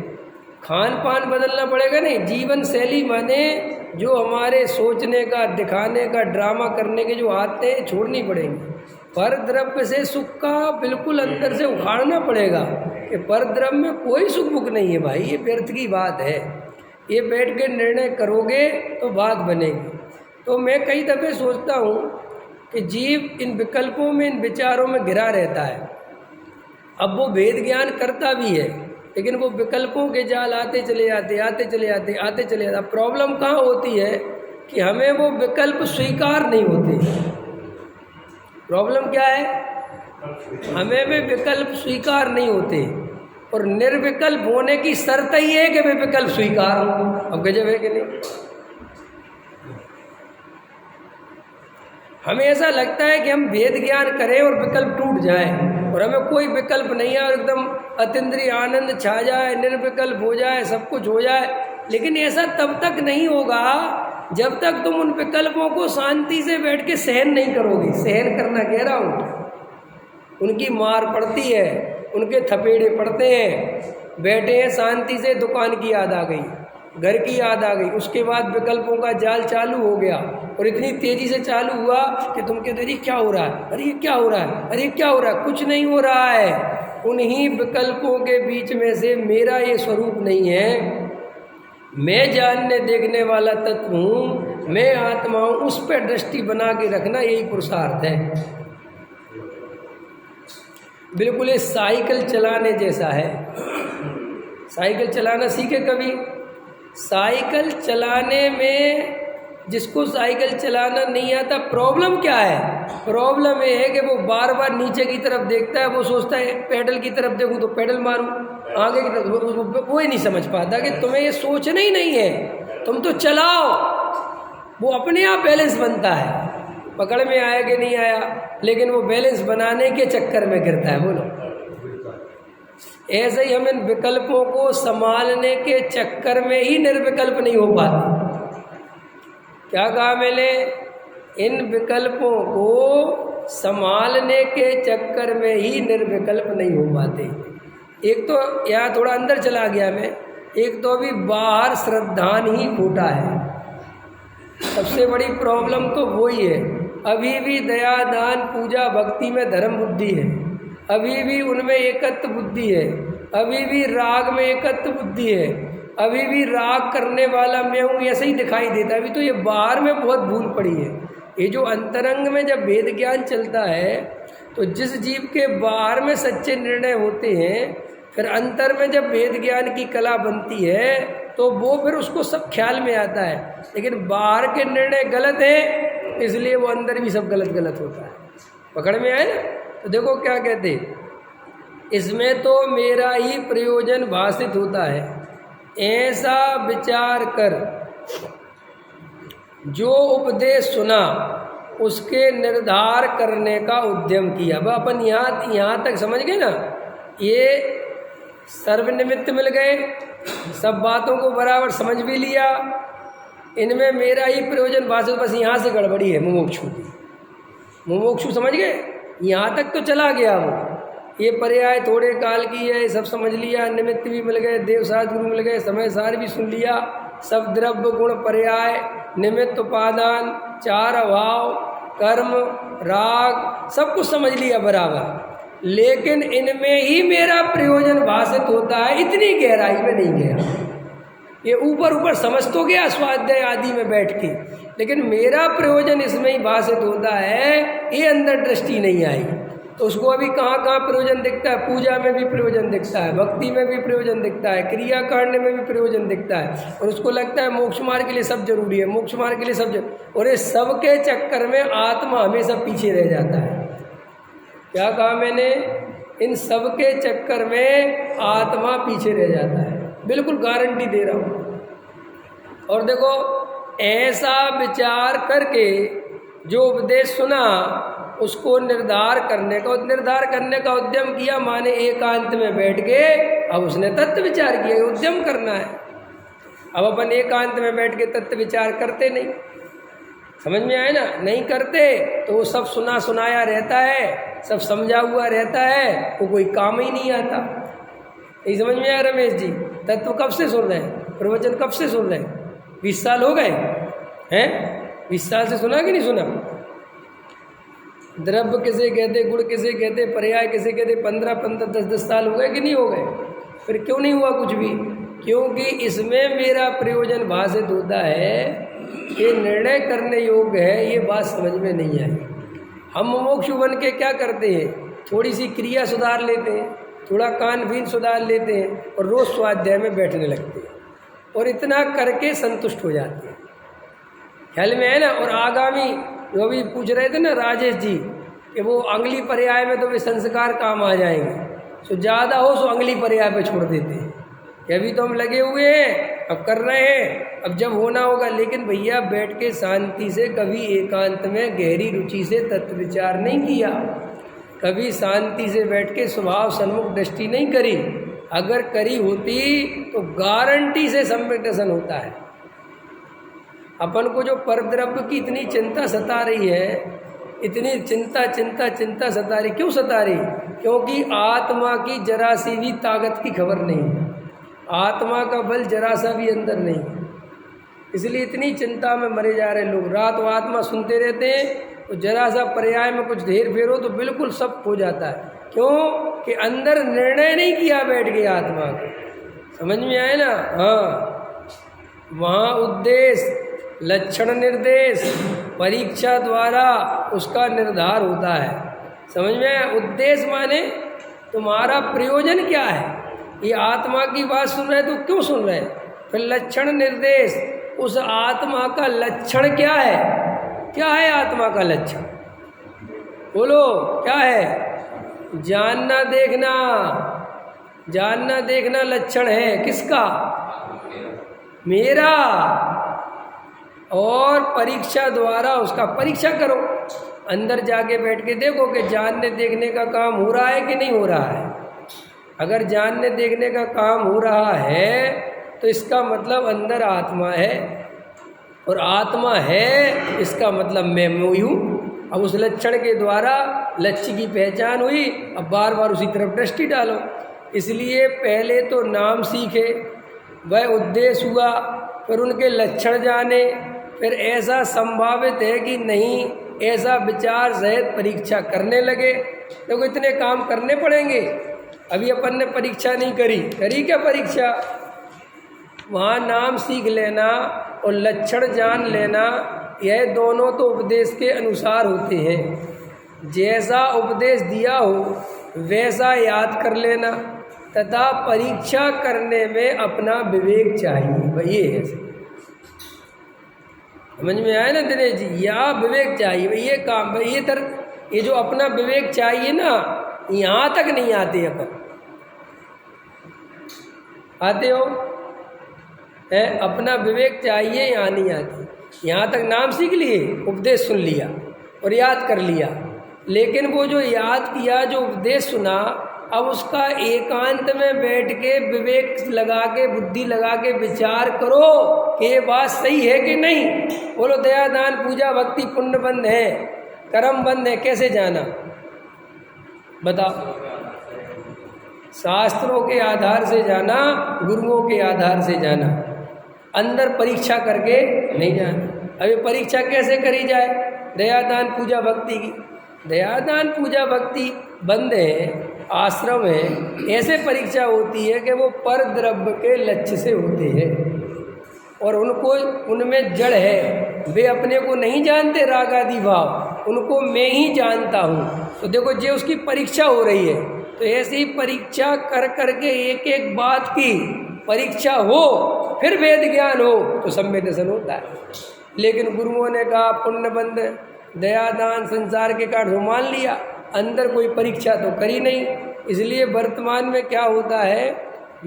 खान पान बदलना पड़ेगा। नहीं, जीवन शैली माने जो हमारे सोचने का, दिखाने का, ड्रामा करने के जो आते हैं छोड़नी पड़ेंगी। पर द्रव्य से सुख का बिल्कुल अंदर से उखाड़ना पड़ेगा कि पर द्रव्य में कोई सुख बुक नहीं है भाई, ये व्यर्थ की बात है। ये बैठ के निर्णय करोगे तो बात बनेगी। तो मैं कई दफ़े सोचता हूँ कि जीव इन विकल्पों में, इन विचारों में घिरा रहता है। अब वो वेद ज्ञान करता भी है, लेकिन वो विकल्पों के जाल आते चले जाते, आते चले जाते, आते चले जाते। प्रॉब्लम कहाँ होती है कि हमें वो विकल्प स्वीकार नहीं होते। प्रॉब्लम क्या है? हमें वे विकल्प स्वीकार नहीं होते, और निर्विकल्प होने की शर्त ही है कि वे विकल्प स्वीकार हो। अब गजब है कि नहीं? हमें ऐसा लगता है कि हम वेद ज्ञान करें और विकल्प टूट जाएं, और हमें कोई विकल्प नहीं है और एकदम अतीन्द्रिय आनंद छा जाए, निर्विकल्प हो जाए, सब कुछ हो जाए। लेकिन ऐसा तब तक नहीं होगा जब तक तुम उन विकल्पों को शांति से बैठ के सहन नहीं करोगे। सहन करना कह रहा हूँ, उनकी मार पड़ती है, उनके थपेड़े पड़ते हैं, बैठे हैं शांति से, दुकान की याद आ गई, घर की याद आ गई, उसके बाद विकल्पों का जाल चालू हो गया, और इतनी तेज़ी से चालू हुआ कि तुम कहते अरे क्या हो रहा है, अरे ये क्या हो रहा है, अरे क्या हो रहा है? कुछ नहीं हो रहा है। उन्हीं विकल्पों के बीच में से मेरा ये स्वरूप नहीं है, मैं जानने देखने वाला तत्व हूँ, मैं आत्मा हूँ, उस पर दृष्टि बना के रखना यही पुरुषार्थ है। बिल्कुल ये साइकिल चलाने जैसा है। साइकिल चलाना सीखे कभी? साइकिल चलाने में जिसको साइकिल चलाना नहीं आता, प्रॉब्लम क्या है? प्रॉब्लम ये है कि वो बार बार नीचे की तरफ देखता है, वो सोचता है पेडल की तरफ देखूं तो पेडल मारूं, आगे की तरफ, वो ही नहीं समझ पाता कि तुम्हें ये सोचना ही नहीं है, तुम तो चलाओ, वो अपने आप बैलेंस बनता है। पकड़ में आया कि नहीं आया, लेकिन वो बैलेंस बनाने के चक्कर में गिरता है। बोलो, ऐसे ही हम इन विकल्पों को संभालने के चक्कर में ही निर्विकल्प नहीं हो पाते। क्या कहा मैंने? इन विकल्पों को संभालने के चक्कर में ही निर्विकल्प नहीं हो पाते। एक तो यहाँ थोड़ा अंदर चला गया मैं, एक तो अभी बाहर श्रद्धान ही खोटा है। सबसे बड़ी प्रॉब्लम तो वही है। अभी भी दया, दान, पूजा, भक्ति में धर्म बुद्धि है, अभी भी उनमें एकत्व बुद्धि है, अभी भी राग में एकत्व बुद्धि है, अभी भी राग करने वाला मैं हूँ ऐसे ही दिखाई देता है। अभी तो ये बाहर में बहुत भूल पड़ी है। ये जो अंतरंग में जब वेद ज्ञान चलता है तो जिस जीव के बाहर में सच्चे निर्णय होते हैं, फिर अंतर में जब वेद ज्ञान की कला बनती है तो वो फिर उसको सब ख्याल में आता है। लेकिन बाहर के निर्णय गलत है, इसलिए वो अंदर भी सब गलत गलत होता है। पकड़ में आए ना? तो देखो क्या कहते, इसमें तो मेरा ही प्रयोजन भाषित होता है। ऐसा विचार कर जो उपदेश सुना उसके निर्धार करने का उद्यम किया। अब अपन यहाँ तक समझ गए ना, ये सर्वनिमित्त मिल गए, सब बातों को बराबर समझ भी लिया, इनमें मेरा ही प्रयोजन भाषित, बस यहाँ से गड़बड़ी है मुमुक्षु की। मुमुक्षु समझ गए, यहाँ तक तो चला गया वो, ये पर्याय थोड़े काल की है, सब समझ लिया, निमित्त भी मिल गए, देवसाद गुरु मिल गए, समय सार भी सुन लिया, सब द्रव्य गुण पर्याय निमित्त उपादान चार अभाव कर्म राग सब कुछ समझ लिया बराबर, लेकिन इनमें ही मेरा प्रयोजन भाषित होता है, इतनी गहराई में नहीं गया। ये ऊपर ऊपर समझ तो गया स्वाध्याय आदि में बैठ के, लेकिन मेरा प्रयोजन इसमें ही भाषित होता है, ये अंदर दृष्टि नहीं आई। तो उसको अभी कहाँ कहाँ प्रयोजन दिखता है, पूजा में भी प्रयोजन दिखता है, भक्ति में भी प्रयोजन दिखता है, क्रिया करने में भी प्रयोजन दिखता है, और उसको लगता है मोक्ष मार्ग के लिए सब जरूरी है, मोक्ष मार्ग के लिए सब जरूरी, और इस सब के चक्कर में आत्मा हमेशा पीछे रह जाता है। क्या कहा मैंने, इन सब के चक्कर में आत्मा पीछे रह जाता है, बिल्कुल गारंटी दे रहा हूँ। और देखो, ऐसा विचार करके जो उपदेश सुना उसको निर्धार करने का उद्यम किया, माने एकांत में बैठ के अब उसने तत्व विचार किया, उद्यम करना है। अब अपन एकांत में बैठ के तत्व विचार करते नहीं, समझ में आए ना, नहीं करते तो वो सब सुना सुनाया रहता है, सब समझा हुआ रहता है, वो कोई काम ही नहीं आता। नहीं समझ में आया रमेश जी, तत्व कब से सुन रहे हैं, प्रवचन कब से सुन रहे हैं, 20 साल हो गए हैं, 20 साल से सुना कि नहीं सुना? द्रव्य किसे कहते, गुण किसे कहते, पर्याय किसे कहते, 15 10 साल हो गए कि नहीं हो गए? फिर क्यों नहीं हुआ कुछ भी? क्योंकि इसमें मेरा प्रयोजन भाषित होता है, ये निर्णय करने योग्य है, ये बात समझ में नहीं आई। हम मोक्षु बन के क्या करते हैं, थोड़ी सी क्रिया सुधार लेते हैं, थोड़ा कान भीन सुधार लेते हैं और रोज स्वाध्याय में बैठने लगते हैं, और इतना करके संतुष्ट हो जाते हैं। ख्याल में है ना? और आगामी जो भी पूछ रहे थे ना राजेश जी, कि वो अगली पर्याय में तो वे संस्कार काम आ जाएंगे, तो ज़्यादा हो सो अगली पर्याय पे छोड़ देते हैं कि अभी तो हम लगे हुए हैं, अब कर रहे हैं, अब जब होना होगा। लेकिन भैया बैठ के शांति से कभी एकांत में गहरी रुचि से तत्व विचार नहीं किया, कभी शांति से बैठ के स्वभाव सन्मुख दृष्टि नहीं करी। अगर करी होती तो गारंटी से सम्यक दर्शन होता है। अपन को जो परद्रव्य की इतनी चिंता सता रही है, इतनी चिंता सता रही, क्यों सता रही? क्योंकि आत्मा की जरा सी भी ताकत की खबर नहीं है, आत्मा का बल जरा सा भी अंदर नहीं है, इसलिए इतनी चिंता में मरे जा रहे लोग। रात वो आत्मा सुनते रहते हैं, तो जरा सा पर्याय में कुछ ढेर फेर हो तो बिल्कुल सब हो जाता है। क्यों कि अंदर निर्णय नहीं किया बैठ गया आत्मा को। समझ में आए ना? हाँ, वहाँ उद्देश्य लक्षण निर्देश परीक्षा द्वारा उसका निर्धार होता है। समझ में आया? उद्देश्य माने तुम्हारा प्रयोजन क्या है, ये आत्मा की बात सुन रहे तो क्यों सुन रहे? फिर लक्षण निर्देश, उस आत्मा का लक्षण क्या है? क्या है आत्मा का लक्षण? बोलो क्या है? जानना देखना, जानना देखना लक्षण है किसका? मेरा। और परीक्षा द्वारा उसका परीक्षा करो, अंदर जाके बैठ के देखो कि जानने देखने का काम हो रहा है कि नहीं हो रहा है। अगर जानने देखने का काम हो रहा है तो इसका मतलब अंदर आत्मा है, और आत्मा है इसका मतलब मैं हूँ। अब उस लक्षण के द्वारा लक्ष्य की पहचान हुई, अब बार बार उसी तरफ दृष्टि डालो। इसलिए पहले तो नाम सीखे, वह उद्देश्य हुआ, फिर उनके लक्षण जाने, फिर ऐसा संभावित है कि नहीं, ऐसा विचार सहित परीक्षा करने लगे। तो इतने काम करने पड़ेंगे। अभी अपन ने परीक्षा नहीं करी, करी क्या परीक्षा? वहाँ नाम सीख लेना और लक्षण जान लेना, यह दोनों तो उपदेश के अनुसार होते हैं। जैसा उपदेश दिया हो वैसा याद कर लेना, तथा परीक्षा करने में अपना विवेक चाहिए। भाई ये है, समझ में आया ना दिनेश जी? या विवेक चाहिए भाई, ये काम भाई, ये जो अपना विवेक चाहिए ना, यहाँ तक नहीं आते अपन। आते हो है? अपना विवेक चाहिए, यहाँ नहीं आती। यहाँ तक नाम सीख लिए, उपदेश सुन लिया और याद कर लिया, लेकिन वो जो याद किया, जो उपदेश सुना, अब उसका एकांत में बैठ के विवेक लगा के, बुद्धि लगा के विचार करो कि ये बात सही है कि नहीं। बोलो दया दान पूजा भक्ति पुण्य बंद है, कर्म बंद है, कैसे जाना बताओ? शास्त्रों के आधार से जाना, गुरुओं के आधार से जाना, अंदर परीक्षा करके नहीं जाना। अभी परीक्षा कैसे करी जाए? दया दान पूजा भक्ति की। दया दान पूजा भक्ति बंद है, आश्रम है, ऐसे परीक्षा होती है कि वो पर द्रव्य के लक्ष्य से होते हैं और उनको, उनमें जड़ है, वे अपने को नहीं जानते राग आदि भाव, उनको मैं ही जानता हूँ। तो देखो जो उसकी परीक्षा हो रही है, तो ऐसी ही परीक्षा कर करके एक एक बात की परीक्षा हो, फिर वेद ज्ञान हो तो सम्यक दर्शन होता है। लेकिन गुरुओं ने कहा पुण्य बंद, दया दान संसार के कारण मान लिया, अंदर कोई परीक्षा तो करी नहीं। इसलिए वर्तमान में क्या होता है,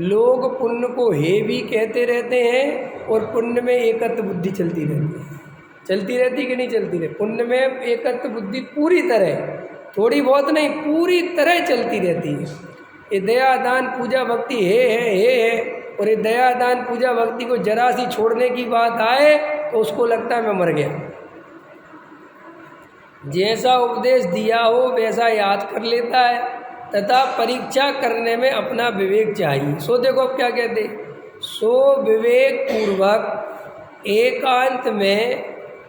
लोग पुण्य को हे भी कहते रहते हैं और पुण्य में एकत्व बुद्धि चलती रहती है। चलती रहती कि नहीं चलती रहती? पुण्य में एकत्व बुद्धि पूरी तरह, थोड़ी बहुत नहीं, पूरी तरह चलती रहती है। ये दया दान पूजा भक्ति है, और ये दया दान पूजा भक्ति को जरा सी छोड़ने की बात आए तो उसको लगता है मैं मर गया। जैसा उपदेश दिया हो वैसा याद कर लेता है, तथा परीक्षा करने में अपना विवेक चाहिए। सो देखो अब क्या कहते, सो विवेक पूर्वक एकांत में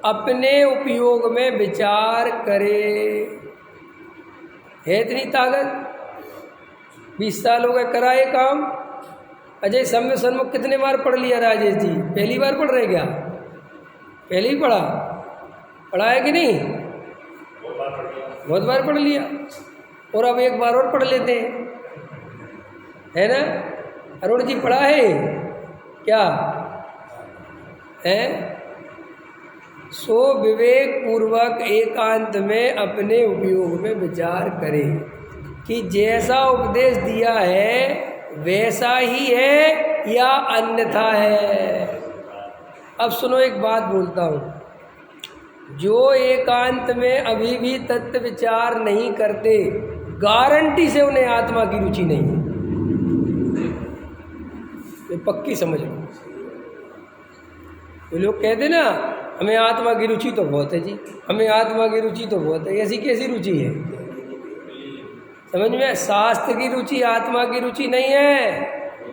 अपने उपयोग में विचार करे। है इतनी ताकत? 20 साल हो गए कराए काम। अजय सम्य सन्मुख कितने बार पढ़ लिया राजेश जी? पहली बार पढ़ रहे क्या? पहले ही पढ़ा है कि नहीं? बहुत बार पढ़ लिया, और अब एक बार और पढ़ लेते हैं, है ना? अरुण जी पढ़ा है क्या है? सो विवेक पूर्वक एकांत में अपने उपयोग में विचार करें कि जैसा उपदेश दिया है वैसा ही है या अन्यथा है। अब सुनो, एक बात बोलता हूँ, जो एकांत में अभी भी तत्व विचार नहीं करते, गारंटी से उन्हें आत्मा की रुचि नहीं है। ये पक्की समझ लो। तो लोग कहते ना हमें आत्मा की रुचि तो बहुत है जी, हमें आत्मा की रुचि तो बहुत है। ऐसी कैसी रुचि है? समझ में? शास्त्र की रुचि आत्मा की रुचि नहीं है,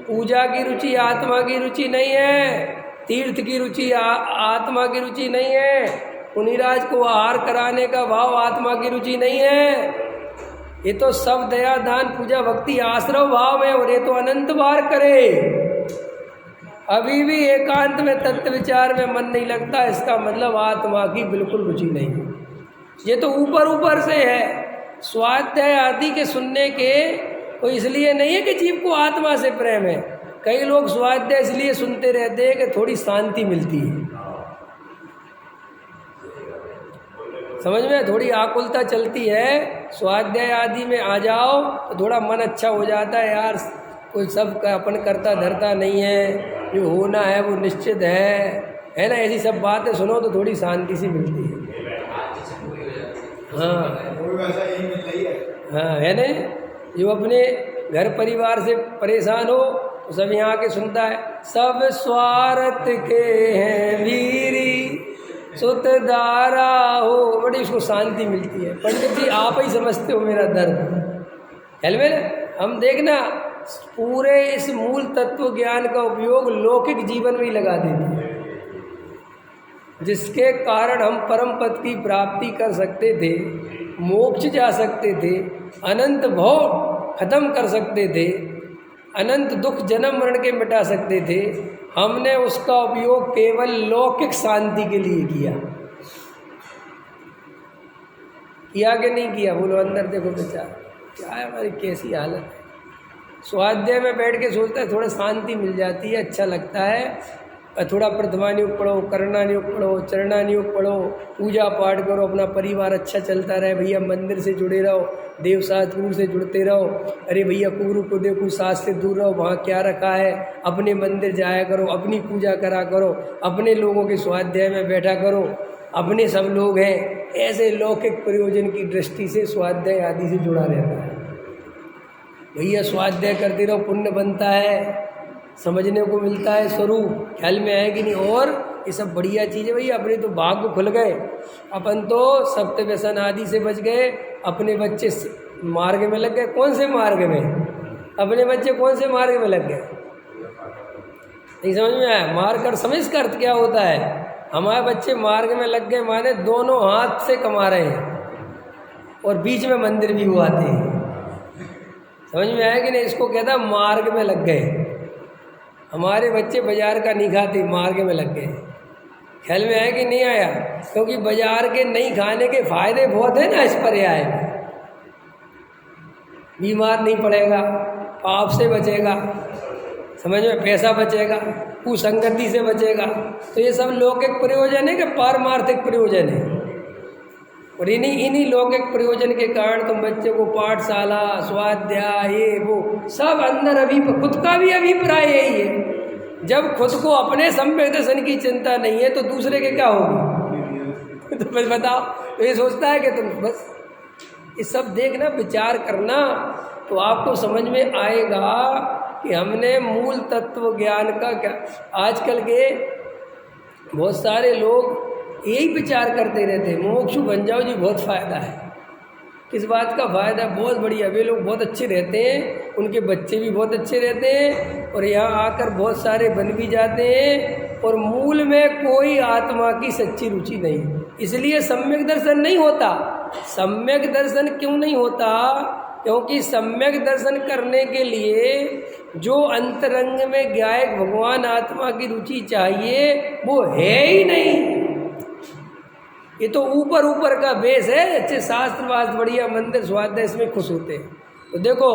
पूजा की रुचि आत्मा की रुचि नहीं है, तीर्थ की रुचि आत्मा की रुचि नहीं है, पुनिराज को आहार कराने का भाव आत्मा की रुचि नहीं है। ये तो सब दया दान पूजा भक्ति आश्रव भाव है, और ये तो अनंत बार करे, अभी भी एकांत में तत्व विचार में मन नहीं लगता, इसका मतलब आत्मा की बिल्कुल रुचि नहीं है। ये तो ऊपर ऊपर से है, स्वाध्याय आदि के सुनने के, तो इसलिए नहीं है कि जीव को आत्मा से प्रेम है। कई लोग स्वाध्याय इसलिए सुनते रहते हैं कि थोड़ी शांति मिलती है, समझ में? थोड़ी आकुलता चलती है, स्वाध्याय आदि में आ जाओ तो थोड़ा मन अच्छा हो जाता है, यार कोई सब का अपन करता धरता नहीं है, जो होना है वो निश्चित है ना? ऐसी सब बातें सुनो तो थोड़ी शांति सी मिलती है। हाँ हाँ, है ना? जो अपने घर परिवार से परेशान हो तो सब यहाँ के सुनता है, सब स्वार्थ के हैं वीरी सुत दारा हो, बड़ी उसको शांति मिलती है। पंडित जी आप ही समझते हो मेरा दर्द। हेलमेट हम देखना पूरे इस मूल तत्व ज्ञान का उपयोग लौकिक जीवन में ही लगा देते हैं, जिसके कारण हम परम पद की प्राप्ति कर सकते थे, मोक्ष जा सकते थे, अनंत भव खत्म कर सकते थे, अनंत दुख जन्म मरण के मिटा सकते थे। हमने उसका उपयोग केवल लौकिक शांति के लिए किया कि नहीं किया? बोलो अंदर देखो विचार क्या है, हमारी कैसी हालत है। स्वाध्याय में बैठ के सोचता है थोड़ा शांति मिल जाती है, अच्छा लगता है, थोड़ा प्रथमानुयोग पढ़ो, करणानुयोग पढ़ो, चरणानुयोग पढ़ो, पूजा पाठ करो, अपना परिवार अच्छा चलता रहे। भैया मंदिर से जुड़े रहो, देव शास्त्र गुरु से जुड़ते रहो। अरे भैया कुरु को देखो, शास्त्र से दूर रहो, वहाँ क्या रखा है। अपने मंदिर जाया करो, अपनी पूजा करा करो, अपने लोगों के स्वाध्याय में बैठा करो, अपने सब लोग हैं। ऐसे लौकिक प्रयोजन की दृष्टि से स्वाध्याय आदि से जुड़ा रहता है। भैया स्वाध्याय करते रहो, पुण्य बनता है, समझने को मिलता है, स्वरूप ख्याल में आए कि नहीं। और ये सब बढ़िया चीज़ है भैया, अपने तो भाग्य खुल गए। अपन तो सप्त व्यसन आदि से बच गए, अपने बच्चे मार्ग में लग गए। कौन से मार्ग में? अपने बच्चे कौन से मार्ग में लग गए? नहीं समझ में आया? मार्ग कर समझ का अर्थ क्या होता है? हमारे बच्चे मार्ग में लग गए माने दोनों हाथ से कमा रहे हैं और बीच में मंदिर भी हुआते हैं। समझ में आया कि नहीं? इसको कहता मार्ग में लग गए। हमारे बच्चे बाजार का नहीं खाते, मार्ग में लग गए। ख्याल में आया कि नहीं आया? क्योंकि बाजार के नहीं खाने के फायदे बहुत है ना। इस पर्याय में बीमार नहीं पड़ेगा, पाप से बचेगा, समझ में, पैसा बचेगा, कुसंगति से बचेगा। तो ये सब लौकिक प्रयोजन है कि पारमार्थिक प्रयोजन है। और इन्हीं लौकिक प्रयोजन के कारण तुम बच्चे को पाठशाला, स्वाध्याय, ये वो सब अंदर अभी खुद का भी अभिप्राय यही है। जब खुद को अपने सम्यक दर्शन की चिंता नहीं है तो दूसरे के क्या होगी? तो बस बताओ। तो ये सोचता है कि तुम बस ये सब देखना, विचार करना, तो आपको समझ में आएगा कि हमने मूल तत्व ज्ञान का क्या। आजकल के बहुत सारे लोग यही विचार करते रहते हैं, मोक्षु बन जाओ जी, बहुत फ़ायदा है। किस बात का फ़ायदा? बहुत बढ़िया, वे लोग बहुत अच्छे रहते हैं, उनके बच्चे भी बहुत अच्छे रहते हैं और यहाँ आकर बहुत सारे बन भी जाते हैं और मूल में कोई आत्मा की सच्ची रुचि नहीं। इसलिए सम्यक दर्शन नहीं होता। सम्यक दर्शन क्यों नहीं होता? क्योंकि सम्यक दर्शन करने के लिए जो अंतरंग में गायक भगवान आत्मा की रुचि चाहिए वो है ही नहीं। ये तो ऊपर ऊपर का बेस है। अच्छे शास्त्र वास्त्र बढ़िया मंदिर स्वाध्याय, इसमें खुश होते हैं। तो देखो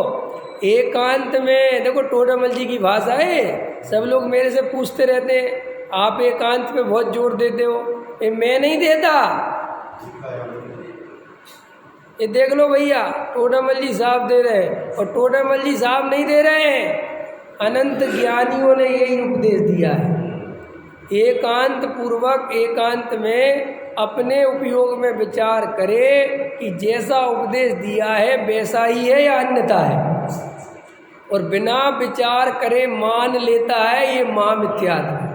एकांत में, देखो टोडामल जी की भाषा है। सब लोग मेरे से पूछते रहते हैं, आप एकांत पे बहुत जोर देते हो। ये मैं नहीं देता, ये देख लो भैया, टोडामल जी साहब दे रहे हैं। और टोडामल जी साहब नहीं दे रहे हैं, अनंत ज्ञानियों ने यही उपदेश दिया है। एकांत पूर्वक एकांत में अपने उपयोग में विचार करे कि जैसा उपदेश दिया है वैसा ही है या अन्यथा है। और बिना विचार करे मान लेता है, ये महामिथ्यात्व है।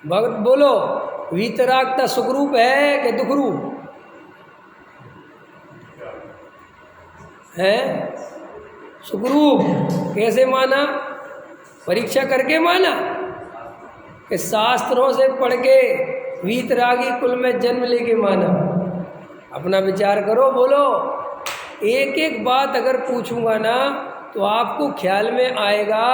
भक्त बोलो, वीतरागता सुखरूप है कि दुखरूप है? सुखरूप। कैसे माना? परीक्षा करके माना कि शास्त्रों से पढ़ के वीतरागी कुल में जन्म लेके माना? अपना विचार करो, बोलो। एक एक बात अगर पूछूंगा ना तो आपको ख्याल में आएगा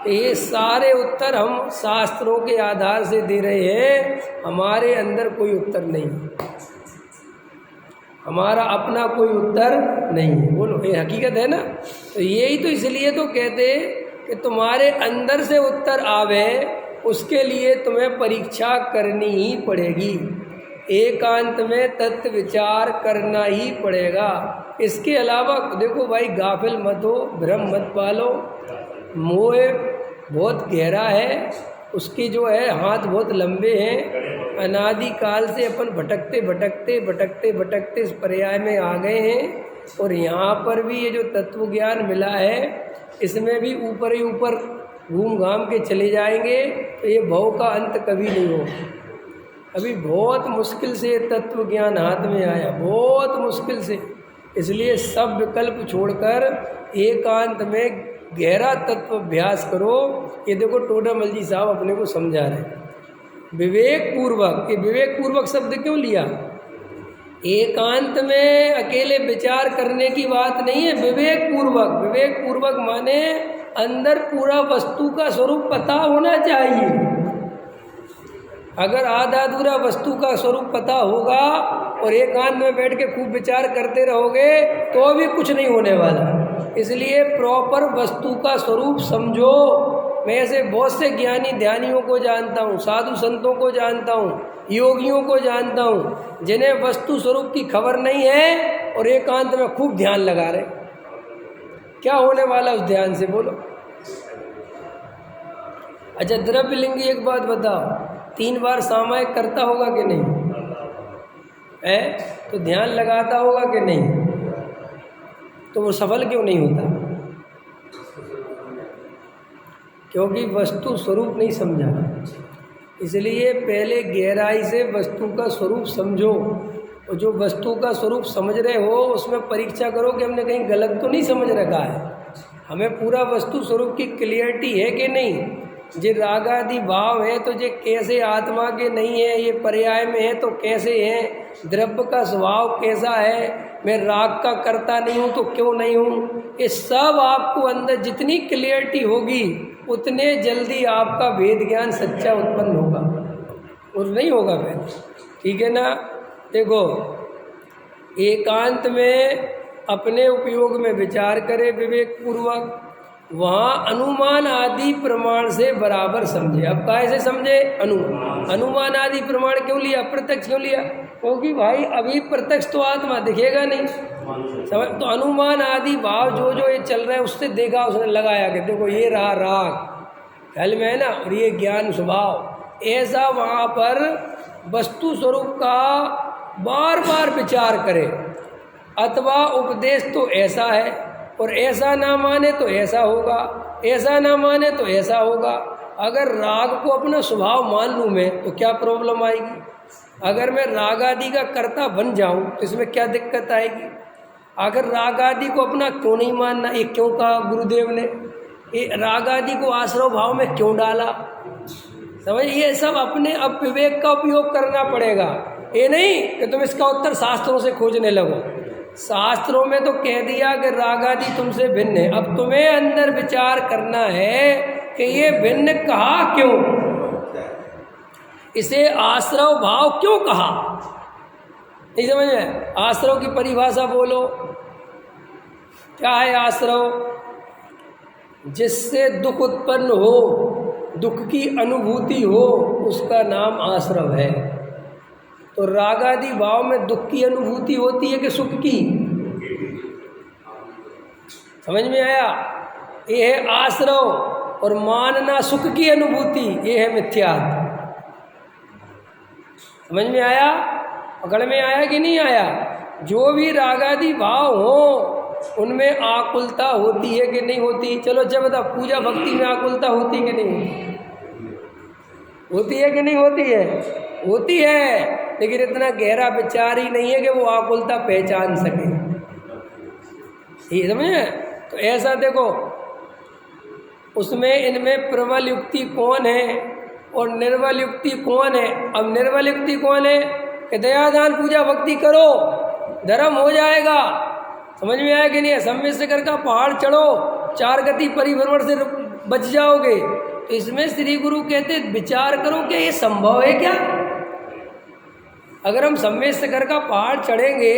कि ये सारे उत्तर हम शास्त्रों के आधार से दे रहे हैं, हमारे अंदर कोई उत्तर नहीं है, हमारा अपना कोई उत्तर नहीं है। बोलो, ये हकीकत है ना। तो यही तो इसलिए तो कहते कि तुम्हारे अंदर से उत्तर आवे, उसके लिए तुम्हें परीक्षा करनी ही पड़ेगी। एकांत में तत्व विचार करना ही पड़ेगा। इसके अलावा देखो भाई, गाफिल मत हो, भ्रम मत पालो। मोह बहुत गहरा है, उसके जो है हाथ बहुत लंबे हैं। अनादि काल से अपन भटकते भटकते भटकते भटकते इस पर्याय में आ गए हैं। और यहाँ पर भी ये जो तत्व ज्ञान मिला है, इसमें भी ऊपर ही ऊपर घूम घाम के चले जाएंगे तो ये भव का अंत कभी नहीं हो। अभी बहुत मुश्किल से तत्व ज्ञान हाथ में आया, बहुत मुश्किल से। इसलिए सब विकल्प छोड़कर एकांत में गहरा तत्व अभ्यास करो। ये देखो टोडामल जी साहब अपने को समझा रहे हैं विवेक पूर्वक। ये विवेक पूर्वक शब्द क्यों लिया? एकांत में अकेले विचार करने की बात नहीं है, विवेक पूर्वक। विवेक पूर्वक माने अंदर पूरा वस्तु का स्वरूप पता होना चाहिए। अगर आधा अधूरा वस्तु का स्वरूप पता होगा और एकांत में बैठ के खूब विचार करते रहोगे तो भी कुछ नहीं होने वाला। इसलिए प्रॉपर वस्तु का स्वरूप समझो। मैं ऐसे बहुत से ज्ञानी ध्यानियों को जानता हूँ, साधु संतों को जानता हूँ, योगियों को जानता हूँ, जिन्हें वस्तु स्वरूप की खबर नहीं है और एकांत में खूब ध्यान लगा रहे। क्या होने वाला उस ध्यान से, बोलो? अच्छा, द्रव्यलिंगी एक बात बताओ, 3 बार सामायिक करता होगा कि नहीं है? तो ध्यान लगाता होगा कि नहीं? तो वो सफल क्यों नहीं होता? क्योंकि वस्तु स्वरूप नहीं समझा। इसलिए पहले गहराई से वस्तु का स्वरूप समझो, और जो वस्तु का स्वरूप समझ रहे हो उसमें परीक्षा करो कि हमने कहीं गलत तो नहीं समझ रखा है। हमें पूरा वस्तु स्वरूप की क्लियरिटी है कि नहीं। जे राग आदि भाव है तो ये कैसे आत्मा के नहीं है, ये पर्याय में है तो कैसे है, द्रव्य का स्वभाव कैसा है, मैं राग का करता नहीं हूँ तो क्यों नहीं हूँ, ये सब आपको अंदर जितनी क्लियरिटी होगी उतने जल्दी आपका वेद ज्ञान सच्चा उत्पन्न होगा, और नहीं होगा फिर। ठीक है ना? देखो, एकांत में अपने उपयोग में विचार करें विवेक पूर्वक, वहाँ अनुमान आदि प्रमाण से बराबर समझे। अब कैसे समझे? अनुमान आदि प्रमाण क्यों लिया, प्रत्यक्ष क्यों लिया? क्योंकि भाई अभी प्रत्यक्ष तो आत्मा दिखेगा नहीं, समझ? तो अनुमान आदि भाव जो जो ये चल रहा है उससे देखा, उसने लगाया कि देखो ये रहा राग, ख्याल में है ना, और ये ज्ञान स्वभाव, ऐसा वहाँ पर वस्तु स्वरूप का बार बार विचार करे। अथवा उपदेश तो ऐसा है और ऐसा ना माने तो ऐसा होगा, ऐसा ना माने तो ऐसा होगा। अगर राग को अपना स्वभाव मान लूँ मैं तो क्या प्रॉब्लम आएगी? अगर मैं राग आदि का कर्ता बन जाऊं तो इसमें क्या दिक्कत आएगी? अगर राग आदि को अपना क्यों नहीं मानना, ये क्यों कहा गुरुदेव ने, ये राग आदि को आश्रव भाव में क्यों डाला? समझ, ये सब अपने अब विवेक का उपयोग करना पड़ेगा। ये नहीं कि तुम इसका उत्तर शास्त्रों से खोजने लगो। शास्त्रों में तो कह दिया कि राग आदि तुमसे भिन्न है, अब तुम्हें अंदर विचार करना है कि ये भिन्न कहा क्यों, इसे आश्रव भाव क्यों कहा। नहीं समझ में? आश्रव की परिभाषा बोलो, क्या है आश्रव? जिससे दुख उत्पन्न हो, दुख की अनुभूति हो, उसका नाम आश्रव है। तो राग आदि भाव में दुख की अनुभूति होती है कि सुख की? समझ में आया? ये है आश्रव, और मानना सुख की अनुभूति, ये है मिथ्यात्व। समझ में आया? पकड़ में आया कि नहीं आया? जो भी राग आदि भाव हो उनमें आकुलता होती है कि नहीं होती? चलो जब बता, पूजा भक्ति में आकुलता होती कि नहीं होती? होती है कि नहीं होती है? होती है, लेकिन इतना गहरा विचार ही नहीं है कि वो आकुलता पहचान सके। ये समझे? तो ऐसा देखो, उसमें इनमें प्रबल युक्ति कौन है और निर्बल युक्ति कौन है? अब निर्बल युक्ति कौन है कि दयादान पूजा भक्ति करो, धर्म हो जाएगा। समझ में आया कि नहीं? सम्मिश्र का पहाड़ चढ़ो, 4 गति परिभ्रमण से बच जाओगे। तो इसमें श्री गुरु कहते विचार करो कि ये संभव है क्या? अगर हम सम्मिश्र का पहाड़ चढ़ेंगे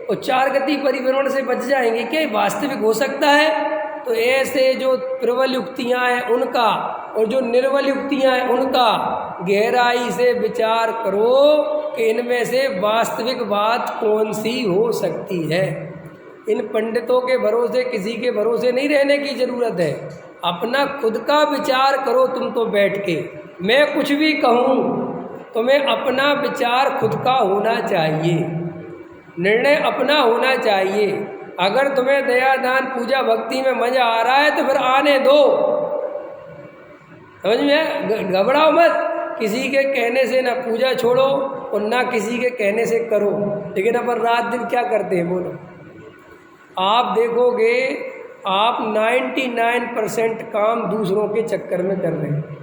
और 4 गति परिभ्रमण से बच जाएंगे, क्या ये वास्तविक हो सकता है? तो ऐसे जो प्रबल युक्तियाँ हैं उनका और जो निर्बल युक्तियाँ हैं उनका गहराई से विचार करो कि इनमें से वास्तविक बात कौन सी हो सकती है। इन पंडितों के भरोसे, किसी के भरोसे नहीं रहने की ज़रूरत है। अपना खुद का विचार करो तुम तो बैठ के। मैं कुछ भी कहूँ, तुम्हें अपना विचार खुद का होना चाहिए, निर्णय अपना होना चाहिए। अगर तुम्हें दया दान पूजा भक्ति में मज़ा आ रहा है तो फिर आने दो, समझ में? घबराओ मत। किसी के कहने से ना पूजा छोड़ो और ना किसी के कहने से करो। लेकिन अपन रात दिन क्या करते हैं बोलो? आप देखोगे, आप 99% काम दूसरों के चक्कर में कर रहे हैं।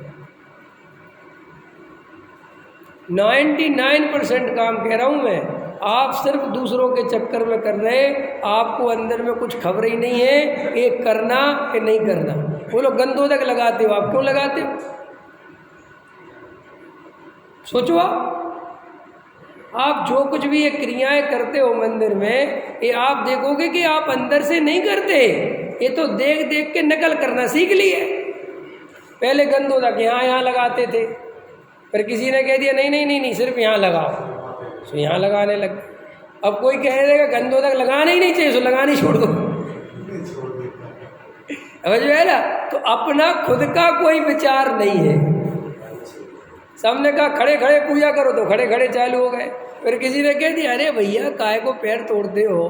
99% काम कह रहा हूँ मैं, आप सिर्फ दूसरों के चक्कर में कर रहे हैं। आपको अंदर में कुछ खबर ही नहीं है ये करना कि नहीं करना। वो लोग गंदोदक लगाते हो, आप क्यों लगाते हो? सोचो, आप जो कुछ भी ये क्रियाएं करते हो मंदिर में, ये आप देखोगे कि आप अंदर से नहीं करते, ये तो देख देख के नकल करना सीख लिए। पहले गंधोदक यहाँ लगाते थे, पर किसी ने कह दिया नहीं नहीं नहीं नहीं सिर्फ यहाँ लगाओ, तो यहाँ लगाने लग गए। अब कोई कह देगा गंधोदक लगाना ही नहीं चाहिए, तो लगानी छोड़ दो। समझ में है ना? तो अपना खुद का कोई विचार नहीं है। सबने कहा खड़े खड़े पूजा करो, तो खड़े खड़े चालू हो गए। फिर किसी ने कह दिया अरे भैया काय को पैर तोड़ते हो,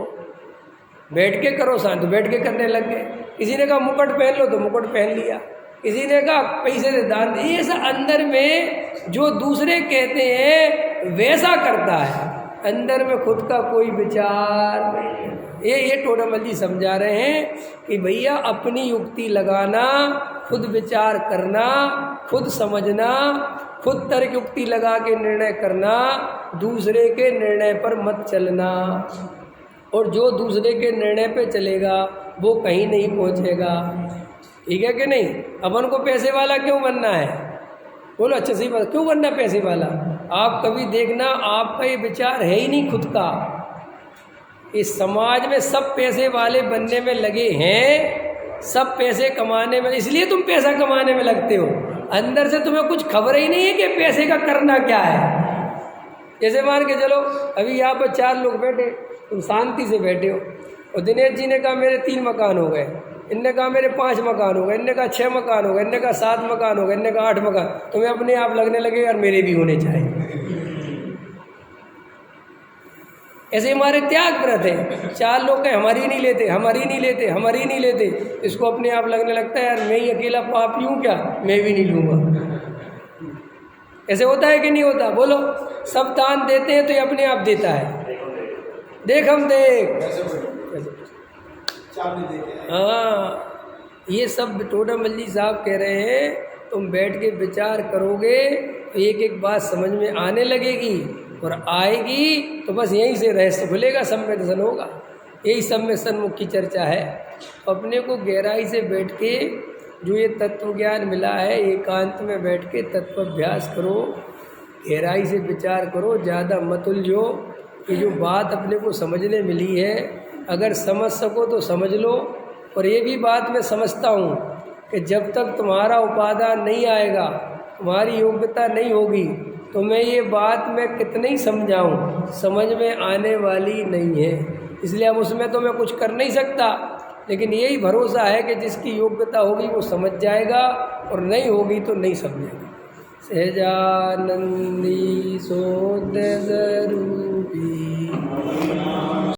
बैठ के करो शांत, तो बैठ के करने लग गए। किसी ने कहा मुकुट पहन लो, तो मुकुट पहन लिया। किसी ने कहा पैसे से दान, ये सब अंदर में जो दूसरे कहते हैं वैसा करता है, अंदर में खुद का कोई विचार नहीं। ये टोडामल जी समझा रहे हैं कि भैया अपनी युक्ति लगाना, खुद विचार करना, खुद समझना, खुद तर्क युक्ति लगा के निर्णय करना, दूसरे के निर्णय पर मत चलना। और जो दूसरे के निर्णय पे चलेगा वो कहीं नहीं पहुंचेगा। ठीक है कि नहीं? अपन को पैसे वाला क्यों बनना है? बोलो अच्छा सही बात, क्यों बनना पैसे वाला? आप कभी देखना आपका ये विचार है ही नहीं खुद का। इस समाज में सब पैसे वाले बनने में लगे हैं, सब पैसे कमाने में, इसलिए तुम पैसा कमाने में लगते हो। अंदर से तुम्हें कुछ खबर ही नहीं है कि पैसे का करना क्या है। जैसे मान के चलो अभी यहाँ पर 4 लोग बैठे, तुम शांति से बैठे हो, और दिनेश जी ने कहा मेरे 3 मकान हो गए, इनने कहा मेरे 5 मकान हो गए, इनने कहा 6 मकान हो गए, इनने कहा 7 मकान हो गए, इनने कहा 8 मकान। तुम्हें अपने आप लगने लगे यार मेरे भी होने चाहिए। ऐसे हमारे त्याग व्रत है। 4 लोग कहें हमारी नहीं लेते, हमारी नहीं लेते, हमारी नहीं लेते, इसको अपने आप लगने लगता है यार मैं ही अकेला पापी हूँ क्या, मैं भी नहीं लूँगा। ऐसे होता है कि नहीं होता? बोलो। सब दान देते हैं तो ये अपने आप देता है। देख हम देख, हाँ, ये सब टोडामल जी साहब कह रहे हैं तुम बैठ के विचार करोगे तो एक एक बात समझ में आने लगेगी, और आएगी तो बस यहीं से रहस्य खुलेगा, सब में दर्शन होगा। यही सब में सन्मुख की चर्चा है। अपने को गहराई से बैठ के जो ये तत्व ज्ञान मिला है, एकांत में बैठ के तत्वाभ्यास करो, गहराई से विचार करो, ज़्यादा मत उलझो। कि जो बात अपने को समझने मिली है अगर समझ सको तो समझ लो। और ये भी बात मैं समझता हूँ कि जब तक तुम्हारा उपादान नहीं आएगा, तुम्हारी योग्यता नहीं होगी, तो मैं ये बात मैं कितने ही समझाऊँ, समझ में आने वाली नहीं है। इसलिए अब उसमें तो मैं कुछ कर नहीं सकता, लेकिन यही भरोसा है कि जिसकी योग्यता होगी वो समझ जाएगा, और नहीं होगी तो नहीं समझेगा। सहजानंदी सोद जरूरी।